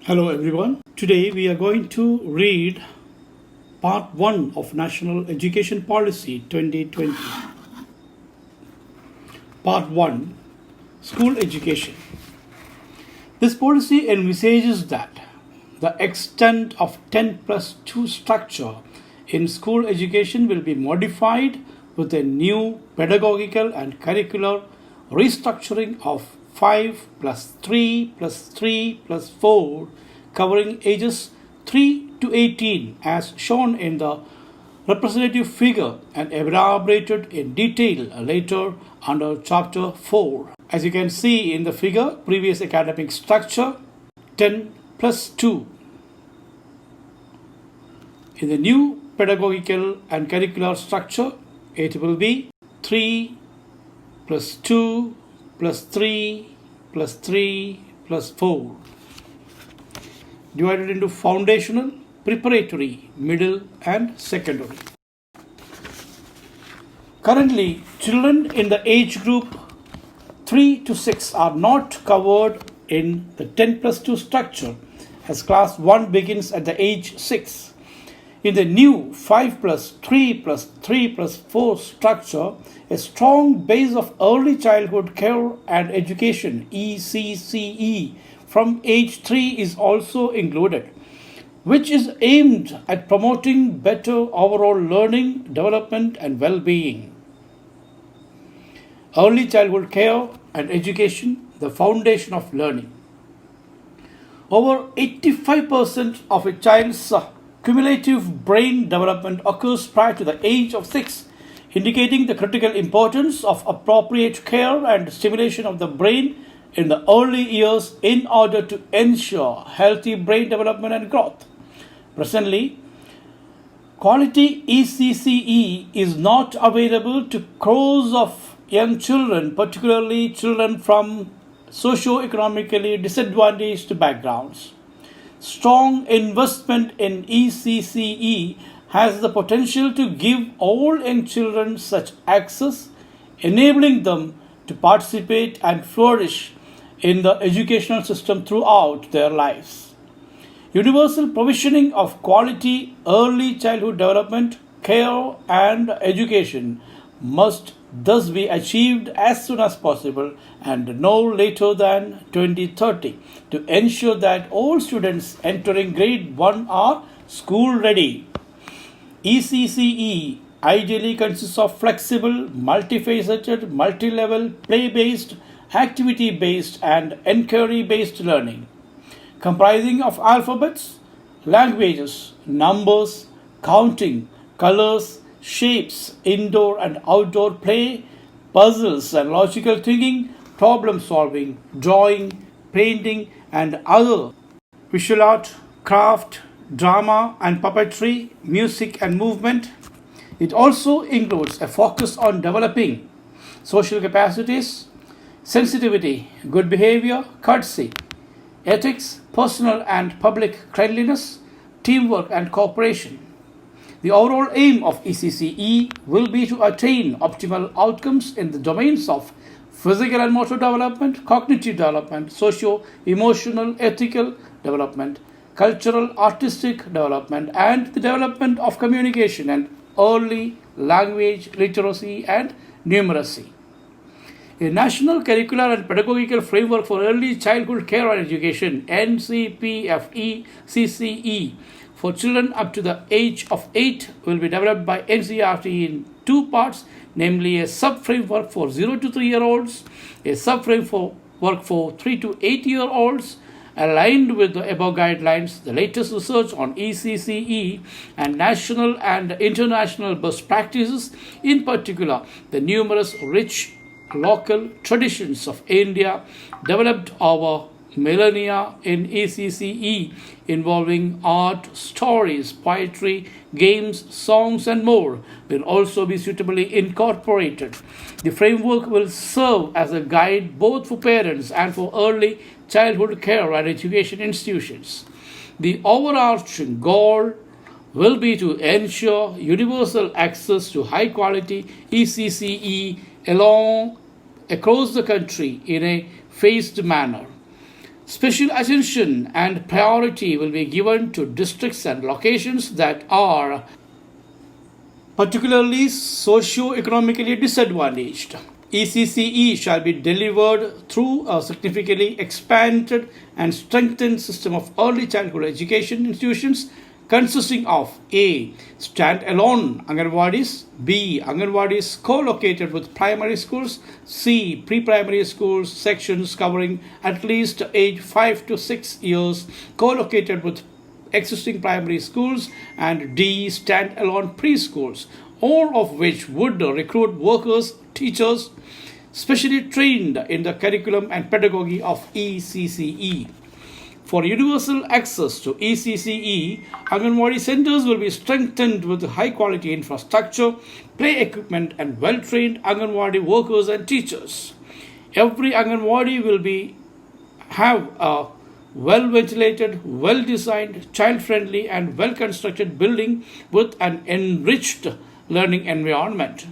Hello everyone. Today we are going to read part 1 of National Education Policy 2020. Part 1, School Education. This policy envisages that the extent of 10+2 structure in school education will be modified with a new pedagogical and curricular restructuring of 5 plus 3 plus 3 plus 4 covering ages 3 to 18 as shown in the representative figure and elaborated in detail later under chapter 4. As you can see in the figure, previous academic structure 10 plus 2. In the new pedagogical and curricular structure, it will be 3 plus 2 plus 3 plus 3 plus 4. Divided into foundational, preparatory, middle and secondary. Currently, children in the age group 3 to 6 are not covered in the 10 plus 2 structure as class 1 begins at the age 6. In the new 5 plus 3 plus 3 plus 4 structure, a strong base of early childhood care and education ECCE from age 3 is also included, which is aimed at promoting better overall learning, development and well-being. Early childhood care and education, the foundation of learning. Over 85% of a child's cumulative brain development occurs prior to the age of 6, indicating the critical importance of appropriate care and stimulation of the brain in the early years in order to ensure healthy brain development and growth. Presently, quality ECCE is not available to crores of young children, particularly children from socio-economically disadvantaged backgrounds. Strong investment in ECCE has the potential to give all young children such access, enabling them to participate and flourish in the educational system throughout their lives. Universal provisioning of quality early childhood development, care and education must thus be achieved as soon as possible and no later than 2030 to ensure that all students entering grade 1 are school ready. ECCE ideally consists of flexible, multifaceted, multi-level, play-based, activity-based and inquiry-based learning, comprising of alphabets, languages, numbers, counting, colors, shapes, indoor and outdoor play, puzzles and logical thinking, problem solving, drawing, painting and other visual art, craft, drama and puppetry, music and movement. It also includes a focus on developing social capacities, sensitivity, good behavior, courtesy, ethics, personal and public cleanliness, teamwork and cooperation. The overall aim of ECCE will be to attain optimal outcomes in the domains of physical and motor development, cognitive development, socio-emotional, ethical development, cultural, artistic development, and the development of communication and early language literacy and numeracy. A National Curricular and Pedagogical Framework for Early Childhood Care and Education NCPFE-CCE for children up to the age of 8 will be developed by NCERT in two parts, namely a sub-framework for 0 to 3-year-olds, a sub-framework for 3 to 8-year-olds. Aligned with the above guidelines, the latest research on ECCE and national and international best practices, in particular the numerous rich local traditions of India developed over millennia in ECCE involving art, stories, poetry, games, songs and more will also be suitably incorporated. The framework will serve as a guide both for parents and for early childhood care and education institutions. The overarching goal will be to ensure universal access to high quality ECCE across the country in a phased manner. Special attention and priority will be given to districts and locations that are particularly socio-economically disadvantaged. ECCE shall be delivered through a significantly expanded and strengthened system of early childhood education institutions consisting of A. Stand-alone Anganwadis, B. Anganwadis co-located with primary schools, C. Pre-primary schools sections covering at least age 5 to 6 years co-located with existing primary schools, and D. Stand-alone preschools, all of which would recruit workers, teachers, specially trained in the curriculum and pedagogy of ECCE. For universal access to ECCE, Anganwadi centers will be strengthened with high-quality infrastructure, play equipment, and well-trained Anganwadi workers and teachers. Every Anganwadi will have a well-ventilated, well-designed, child-friendly, and well-constructed building with an enriched learning environment.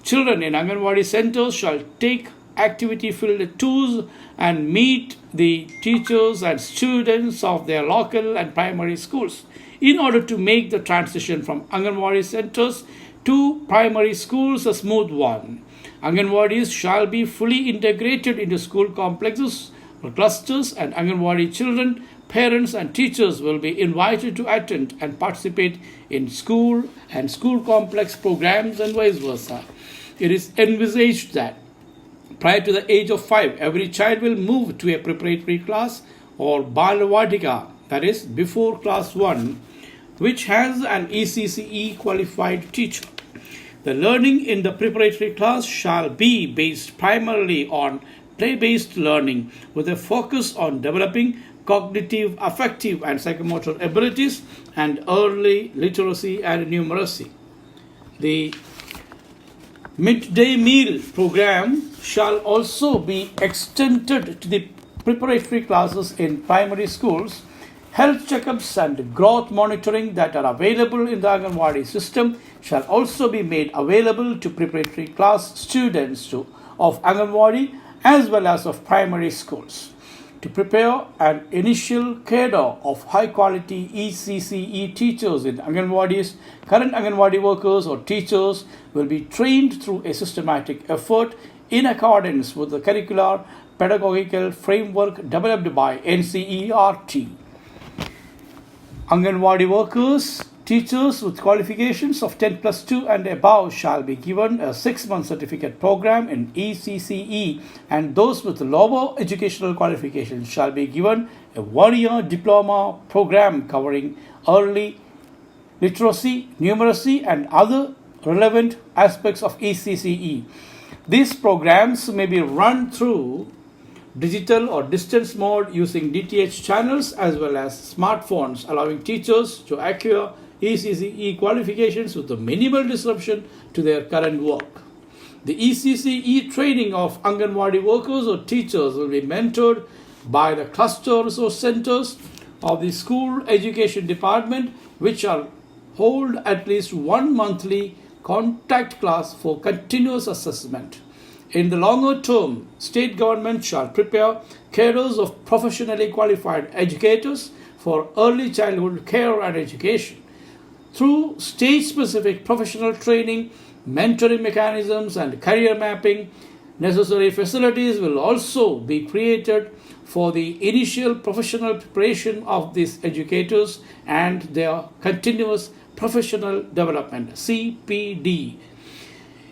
Children in Anganwadi centers shall take activity-filled tours and meet the teachers and students of their local and primary schools in order to make the transition from Anganwadi centers to primary schools a smooth one. Anganwadis shall be fully integrated into school complexes or clusters, and Anganwadi children, parents, and teachers will be invited to attend and participate in school and school complex programs and vice versa. It is envisaged that prior to the age of 5, every child will move to a preparatory class or Balavadika, that is, before class 1, which has an ECCE qualified teacher. The learning in the preparatory class shall be based primarily on play-based learning with a focus on developing cognitive, affective, and psychomotor abilities and early literacy and numeracy. The midday meal program shall also be extended to the preparatory classes in primary schools. Health checkups and growth monitoring that are available in the Anganwadi system shall also be made available to preparatory class students of Anganwadi as well as of primary schools. To prepare an initial cadre of high-quality ECCE teachers in Anganwadis, current Anganwadi workers or teachers will be trained through a systematic effort in accordance with the curricular pedagogical framework developed by NCERT. Anganwadi workers, teachers with qualifications of 10 plus 2 and above shall be given a 6-month certificate program in ECCE, and those with lower educational qualifications shall be given a 1-year diploma program covering early literacy, numeracy, and other relevant aspects of ECCE. These programs may be run through digital or distance mode using DTH channels as well as smartphones, allowing teachers to acquire ECCE qualifications with a minimal disruption to their current work. The ECCE training of Anganwadi workers or teachers will be mentored by the cluster resource centers of the school education department, which shall hold at least one monthly contact class for continuous assessment. In the longer term, state government shall prepare cadres of professionally qualified educators for early childhood care and education. Through state-specific professional training, mentoring mechanisms, and career mapping, necessary facilities will also be created for the initial professional preparation of these educators and their continuous professional development, CPD.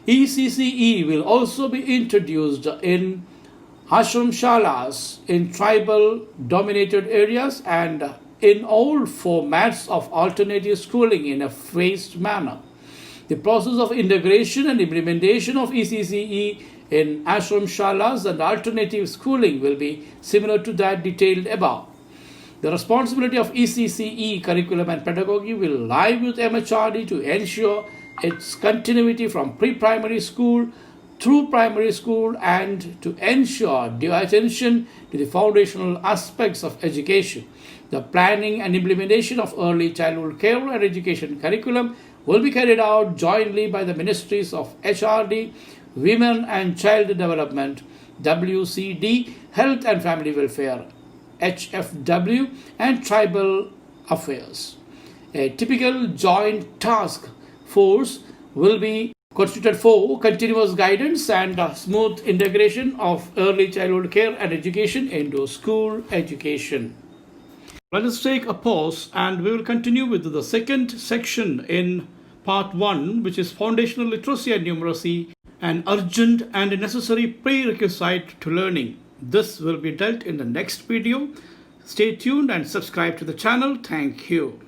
ECCE will also be introduced in ashram shalas in tribal dominated areas and in all formats of alternative schooling in a phased manner. The process of integration and implementation of ECCE in ashram shalas and alternative schooling will be similar to that detailed above. The responsibility of ECCE curriculum and pedagogy will lie with MHRD to ensure its continuity from pre-primary school through primary school and to ensure due attention to the foundational aspects of education. The planning and implementation of early childhood care and education curriculum will be carried out jointly by the Ministries of HRD, Women and Child Development, WCD, Health and Family Welfare, HFW, and tribal affairs. A typical joint task force will be constituted for continuous guidance and smooth integration of early childhood care and education into school education. Let us take a pause and we will continue with the second section in part 1, which is foundational literacy and numeracy, an urgent and necessary prerequisite to learning. This will be dealt in the next video. Stay tuned and subscribe to the channel. Thank you.